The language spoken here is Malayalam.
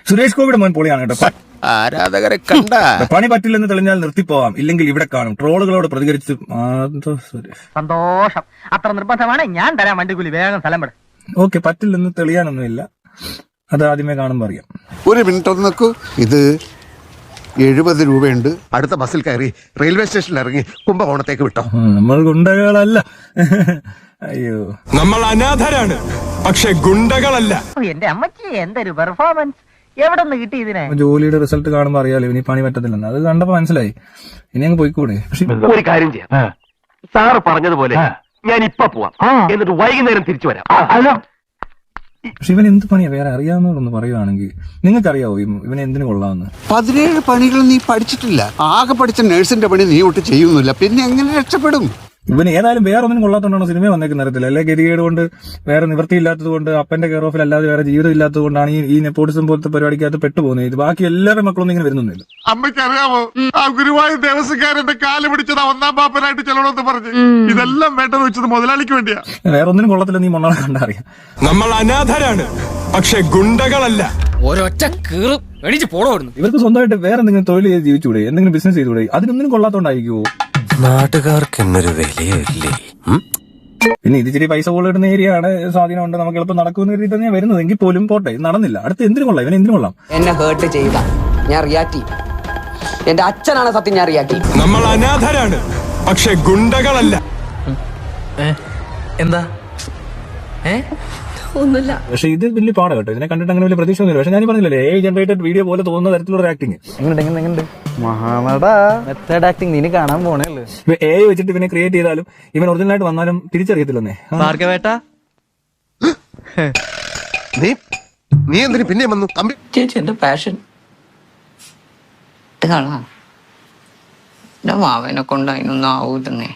സുരേഷ് ഗോപിയുടെ മോൻ പൊളിയാണ് കേട്ടോ. ആരാധകരെ കണ്ട പണി പറ്റില്ലെന്ന് തെളിഞ്ഞാൽ നിർത്തിപ്പോവാം, ഇല്ലെങ്കിൽ ഇവിടെ കാണും. ട്രോളുകളോട് പ്രതികരിച്ച് സന്തോഷം. അത്ര നിർബന്ധമാണ്, ഞാൻ തരാം വണ്ടിക്കൂലി. വേഗം സ്ഥലം വിടും. ഓക്കെ, പറ്റില്ലെന്ന് തെളിയാനൊന്നുമില്ല. അത് ആദ്യമേ കാണുമ്പോൾ അറിയാം. ഒരു മിനിറ്റ് ഒന്ന് നോക്കൂ. ഇത് 70 രൂപയുണ്ട്. അടുത്ത ബസ്സിൽ കയറി റെയിൽവേ സ്റ്റേഷനിൽ ഇറങ്ങി കുംഭകോണത്തേക്ക് വിട്ടോ. നമ്മൾ ഗുണ്ടകളല്ല. അയ്യോ, നമ്മൾ അനാഥരാണ്, പക്ഷെ ഗുണ്ടകളല്ല. എന്റെ അമ്മച്ചി എന്തൊരു പെർഫോമൻസ്! എവിടെ നിന്ന് കിട്ടി ഇതിനെ? ജോലിയുടെ റിസൾട്ട് കാണുമ്പോൾ അറിയാലോ ഇനി പണി പറ്റത്തില്ലെന്ന്. അത് കണ്ടപ്പോ മനസ്സിലായി, ഇനി അങ്ങ് പോയിക്കൂടെ. പക്ഷെ ഒരു കാര്യം ചെയ്യാം, സാറ് പറഞ്ഞതുപോലെ ഞാൻ ഇപ്പൊ പോവാം, എന്നിട്ട് വൈകുന്നേരം തിരിച്ചു വരാം. പക്ഷെ ഇവൻ എന്ത് പണിയാ വേറെ അറിയാവുന്നതൊന്ന് പറയുവാണെങ്കിൽ. നിങ്ങൾക്കറിയാവോ ഇവനെ എന്തിനു കൊള്ളാമെന്ന്? 17 പണികൾ നീ പഠിച്ചിട്ടില്ല. ആകെ പഠിച്ച നഴ്സിന്റെ പണി നീ ഒട്ട് ചെയ്യുന്നില്ല, പിന്നെ എങ്ങനെ രക്ഷപ്പെടും? ഇവന് ഏതായാലും വേറെ ഒന്നിനും കൊള്ളാത്തോണ്ടാണ് സിനിമ വന്നേക്കുന്ന അറിയത്തില്ല. അല്ലെ ഗതികേട് കൊണ്ട്, വേറെ നിവൃത്തിയില്ലാത്തത് കൊണ്ട്, അപ്പന്റെ കെയർ ഓഫിൽ അല്ലാതെ വേറെ ജീവിതം ഇല്ലാത്തത് കൊണ്ടാണ് ഈ നെപ്പോട്ടിസം പോലത്തെ പരിപാടിക്കകത്ത് പെട്ടുപോകുന്നത്. ഇത് ബാക്കി എല്ലാവരുടെ മക്കളൊന്നും ഇങ്ങനെ വരുന്നൊന്നുമില്ല. അമ്മയ്ക്കറിയാമോ, ആ ഗുരുവായൂർ ദേവസ്വക്കാരന്റെ കാല് പിടിച്ചത് 1-ാം പാപ്പനായിട്ട് ചെല്ലണമെന്ന് പറഞ്ഞ് ഇതെല്ലാം വേണ്ടത് വെച്ചത് മുതലാളിക്ക് വേണ്ടിയാ. വേറെ ഒന്നിനും കൊള്ളത്തില്ല, നീ മണ്ണാളെ കണ്ടറിയാം. നമ്മൾ അനാഥരാണ്, പക്ഷെ ഗുണ്ടകളല്ല. ഒരൊറ്റ കീറും എണീച്ച് പോണോടുന്നു. ഇവർക്ക് സ്വന്തമായിട്ട് വേറെ എന്തെങ്കിലും തൊഴിൽ ചെയ്ത് ജീവിച്ചുകൂടെ, എന്തെങ്കിലും ബിസിനസ് ചെയ്തുകൂടെ? അതിനൊന്നിനും കൊള്ളാത്തോണ്ടായിരിക്കുമോ? നാട്ടുകാർക്ക് എന്നൊരു വിലയില്ലേ? പിന്നെ ഇത് ഇച്ചിരി പൈസ കൂടുതലിടുന്ന ഏരിയ ആണ്, സ്വാധീനമുണ്ട്, നമുക്ക് എളുപ്പം നടക്കുന്ന രീതി തന്നെയാണ് വരുന്നത്. എങ്കിൽ പോലും പോട്ടെ, നടന്നില്ല. അടുത്ത് എന്തിനു കൊള്ളാം, ഇവൻ എന്തിനു കൊള്ളാം? എന്നെ ഹേർട്ട് ചെയ്ത ഞാൻ റിയാക്ട് ചെയ്യും. എന്റെ അച്ഛനാണ് സത്യം, ഞാൻ റിയാക്ട് ചെയ്യും. നമ്മൾ അനാഥരാണ്, പക്ഷെ ഗുണ്ടകളല്ല. എന്താ ഒന്നുമില്ല. പക്ഷെ ഇത് വലിയ പാടാ കേട്ടോ. ഇതിനെ കണ്ടിട്ട് അങ്ങനെ വലിയ പ്രതീക്ഷ ഒന്നുമില്ല. പക്ഷെ ഞാൻ പറഞ്ഞില്ലേ, ജനറേറ്റഡ് വീഡിയോ പോലെ തോന്നുന്ന തരത്തിലുള്ള ആക്ടിങ്. എങ്ങനെയുണ്ട് മഹാനട മെത്തേഡ് ആക്ടിങ് നീ കാണാൻ പോണേ ഉള്ളു. വെച്ചിട്ട് ഇവനെ ക്രിയേറ്റ് ചെയ്താലും ഇവൻ ഒറിജിനലായിട്ട് വന്നാലും തിരിച്ചറിയത്തില്ലെന്നേ. ഭാർഗവേട്ട നീ എന്തിനു പിന്നെ വന്നു? ചേച്ചി എന്റെ പാഷൻ കാണാ. എന്റെ മാവനെ കൊണ്ട് അതിനൊന്നും ആവൂലെന്നേ.